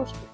ложки.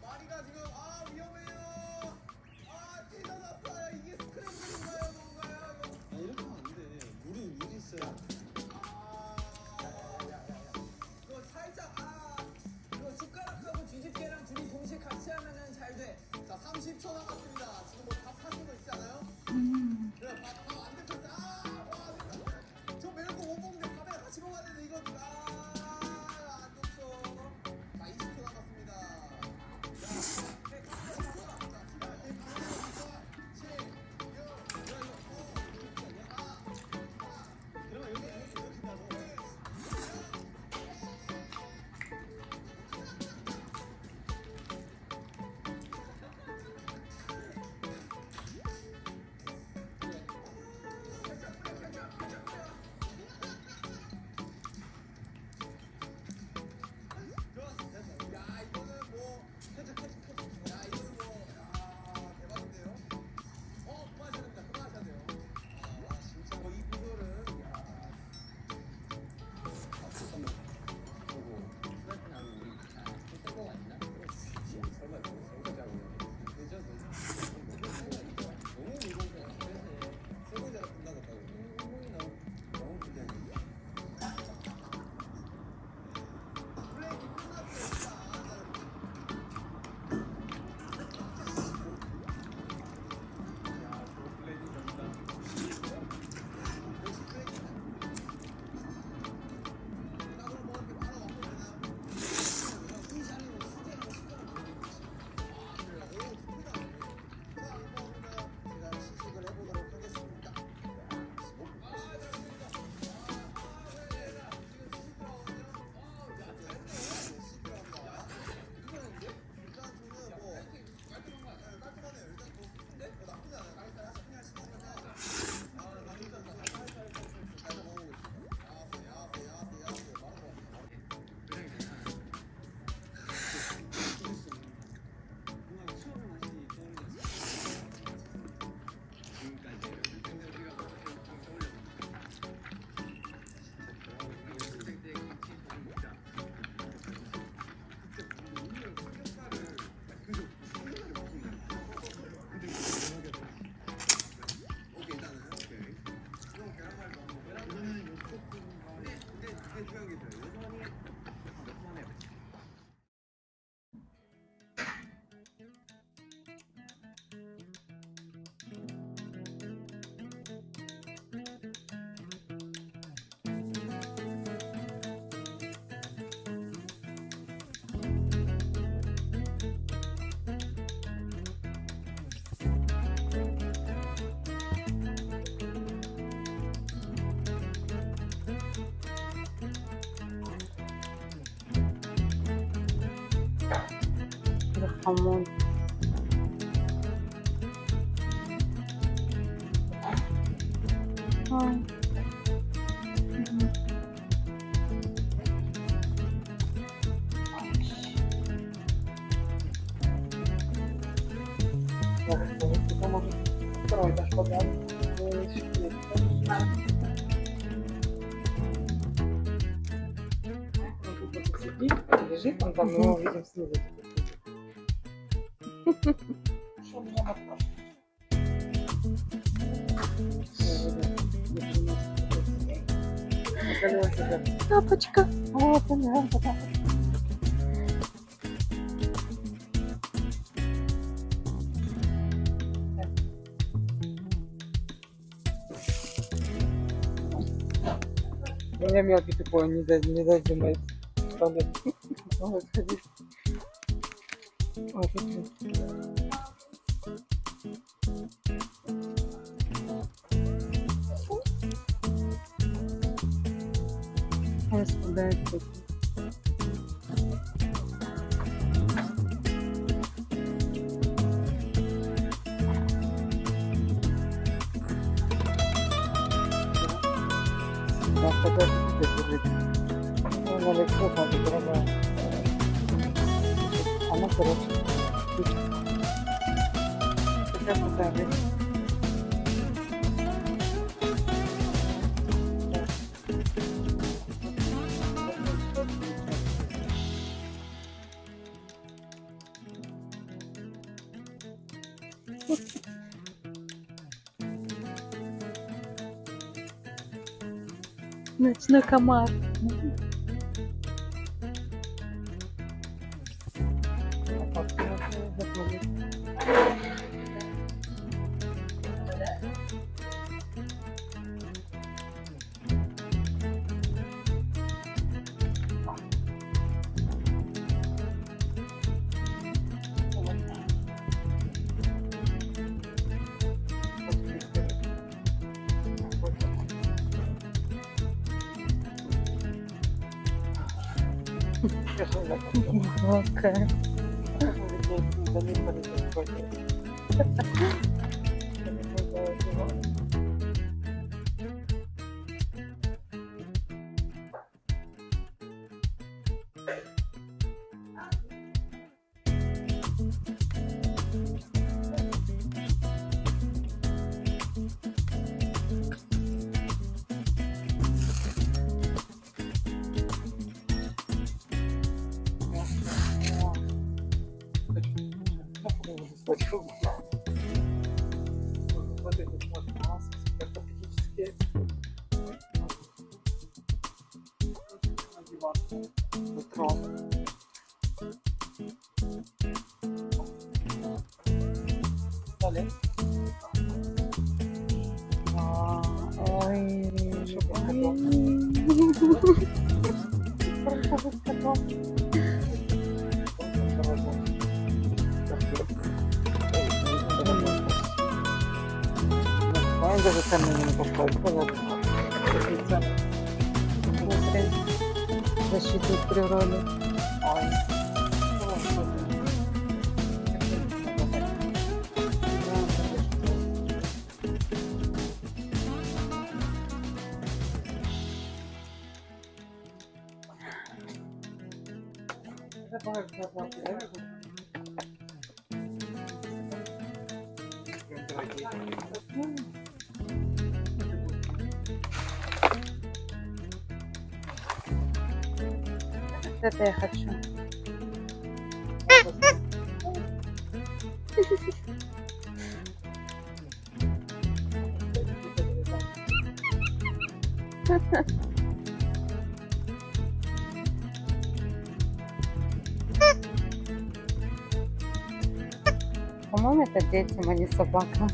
마리가 지금 위험해요. 찢어졌어요. 이게 스크램블인가요, 뭔가요? 이렇게 하면 안 돼. 물이 있어야. 이거 살짝 이거 숟가락하고 뒤집개랑 둘이 동시에 같이 하면은 잘 돼. 자, 30초 남았습니다. 지금 뭐 밥 하신 거 있지 않아요? 그래, 밥안 됐어. 저 매운 거 못 먹는데 밥이랑 같이 먹어야 되는데 이거 안 좋죠. 자, 20초 남았습니다. 그러면 여기 이렇게 가서. 어머. Лежит, он там, мы его видим снизу. Что меня напал? Папочка. О, понятно. Меня мелкий тупой не додумает. Вот, ходи. Вот, он распадает тут. Да, хотя бы держит. Она легко, надо дорогая. Она короче. Сейчас поставим. Ночной комар. Какая. Ой. Он даже цены не поставил. Смотри. Защитить природу. Это я хочу. По-моему, это детям, а не собакам.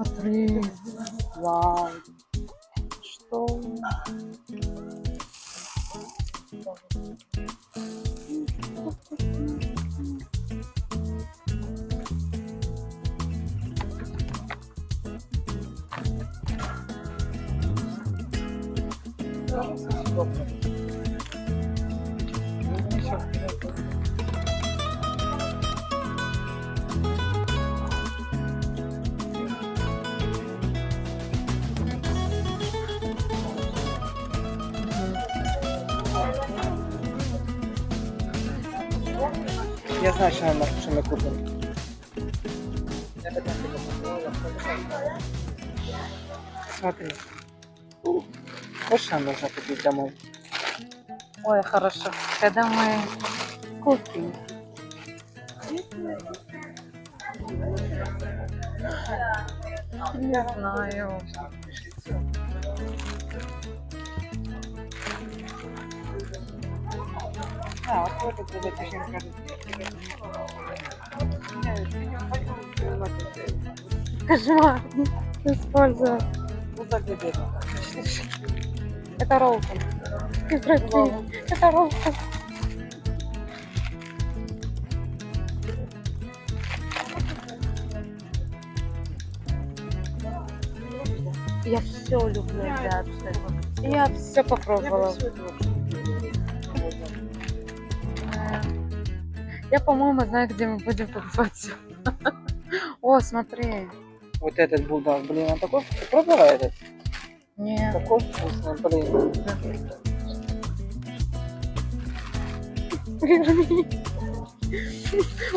Смотри. Вау. Что? Я знаю, що ми купимо. Я так смотри. Вот что нужно купить домой. Ой, хорошо. Когда мы купим. Не знаю. А, вот это тебе точно скажет. Кошмар. Использовать. Вот так вот это. Это роллтон. Из России. Это роллтон. Я все люблю, ребят. Я все попробовала. Я, по-моему, знаю, где мы будем покупать. О, смотри. Вот этот булдак, блин, он такой, ты пробовала этот? Нет. Такой вкусный, блин.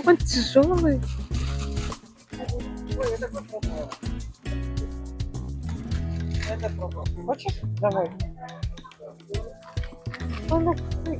Он тяжелый. Ой, это попробовала. Это пробовала. Хочешь? Давай. Он вкусный.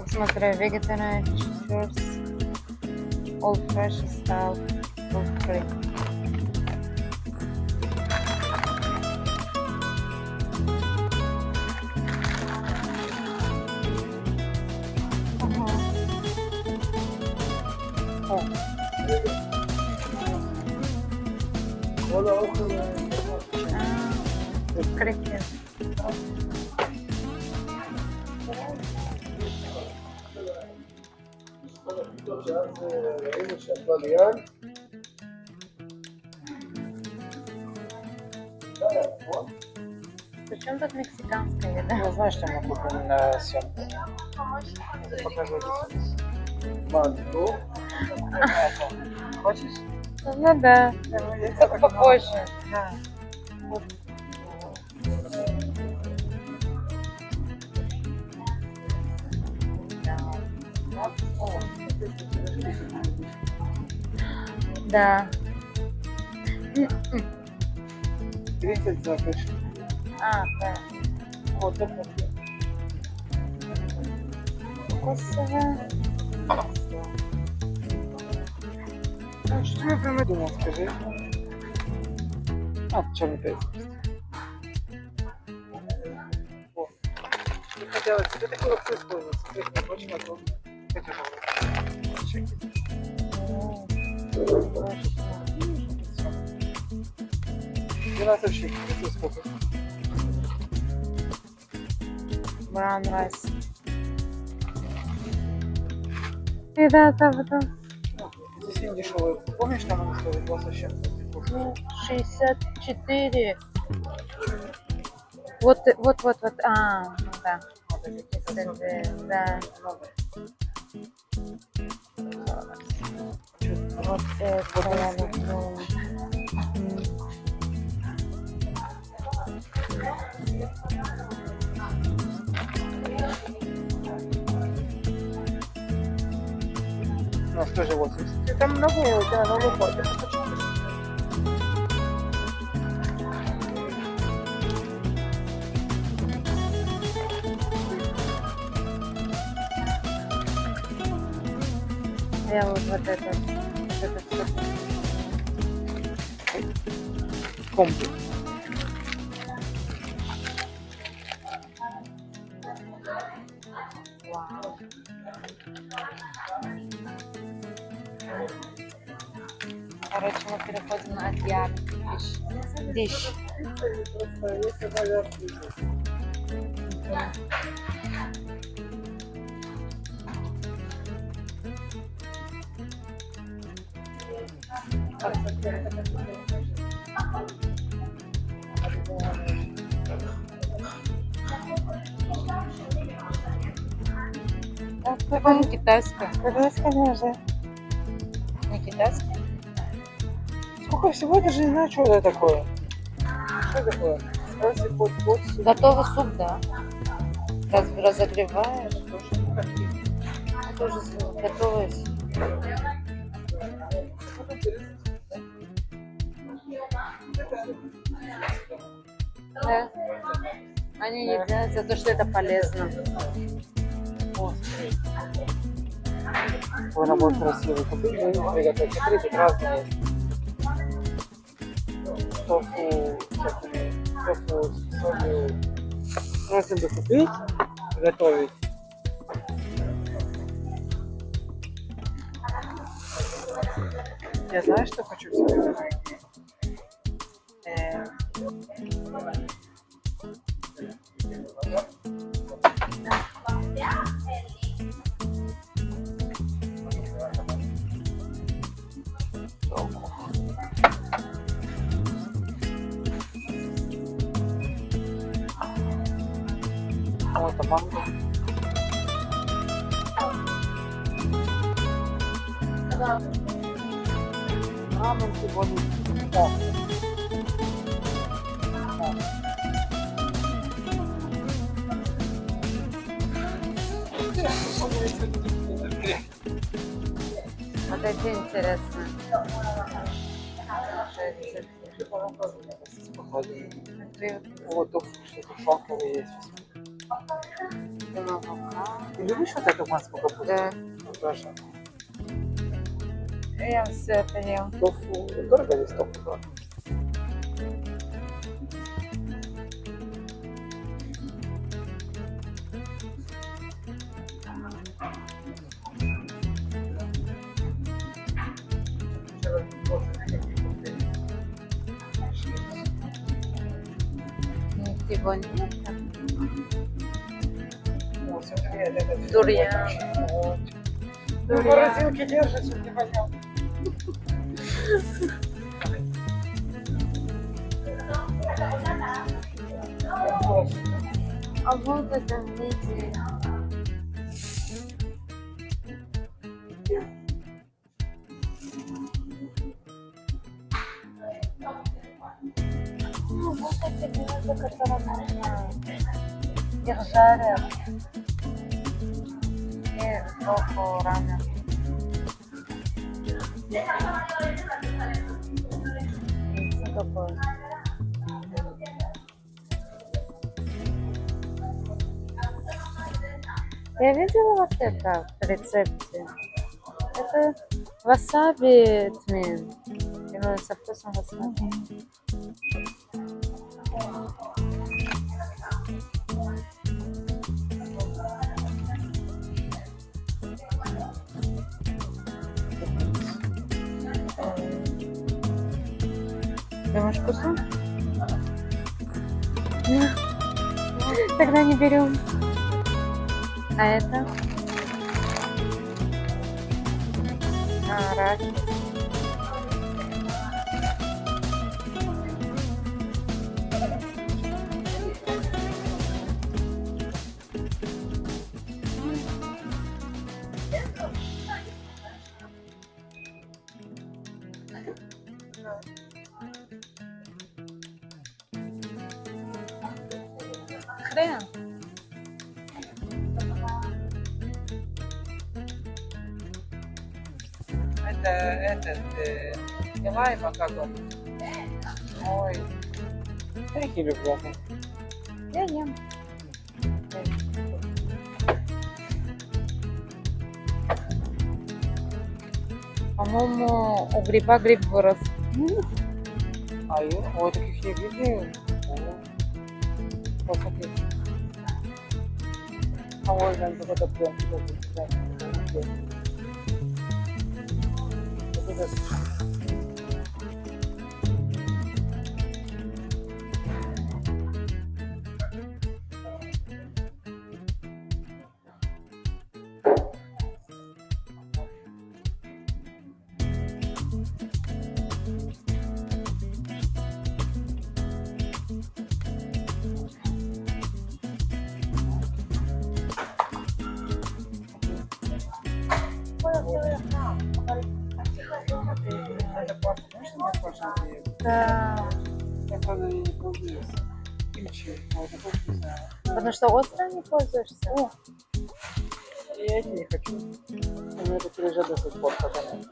Смотри, vegetarian cheeseburgers, all fresh style, all free. Ага. О. Крекер. Причем тут мексиканская еда? Ну, знаешь, что мы купим на съемку? Я покажу рецепт. Манго. Хочешь? Ну да, только попозже. Да. Да. 30 запиши. А, да. Вот это. Вкусовая. Ну, что ты придумал, скажи? А, черный перец. О. Не хотела, тебе такой лапшу использовать. Смотри, не очень готов. Это же чеки. Точно. 12 щек. Это сколько? Браун райс. Ребята, потом Здесь не дешевый. Помнишь, там они стоят 20 щек? 64. Вот. А, ну да. Да. Вот это я люблю. У нас тоже 80. Там много, да, Новый год. Я вот это всё. Комби. Вау. Короче, мы переходим на азиатский диш. Это не китайская. Китайская даже. Не китайская? Сколько всего, даже не знаю, что это такое. Что это такое? Спайси под Готовый суп, да. Разогреваешь. Тоже готовый суп. Да. Они едят за то, что это полезно. О, смотри. Она будет красивый. Купить бы приготовить. Смотри, тут разные есть. Тофу, всякими, тофу с солью. Можно бы купить, готовить. Я знаю, что хочу все. О, это манго. Рамен сегодня. О. Вот это интересно. Вот тут что-то шелковое есть. Ты любишь вот эту маску капусту? Да. Тоже. Я все это ем. Тофу. Дорого здесь тофу? Да? Ничего нет. О, смотри, это Дурьян. Вот. Дурьян. В морозилке держится, не понятно. А вот это видео. Ну, вот эти блюда, которые можно их жарят. И тофу рамен. Сингапур. Я видела вот это в рецепте. Это васаби тмин. Или со вкусом васаби. Думаешь, вкусно? Тогда не берем. А это? Арахис. Хрен. Это этот лайма как он. Ой. Я их не люблю. Я ем. По-моему, у гриба гриб вырос. А я вот таких не видел. Посмотри. А вот там какой-то прям. Это папа, можно мне, пожалуйста? Да. Я правда не пользуюсь. Kimchi. Вот, я тоже не знаю. Потому что остро не пользуешься. О, я эти не хочу. У меня это лежат до сих пор, пока нет.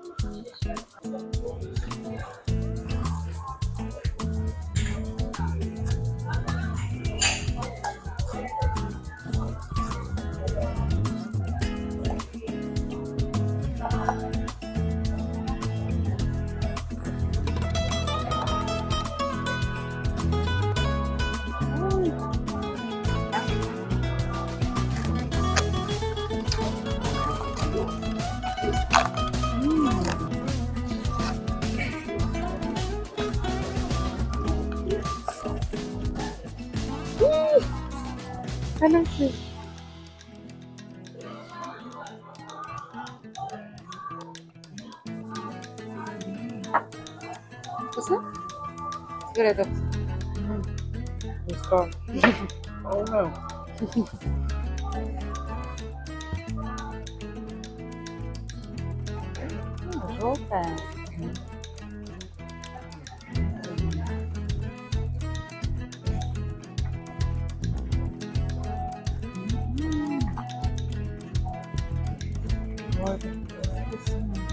화장실. 없어? 그래도 없어. 오늘 좋다. 뭘 모르겠어.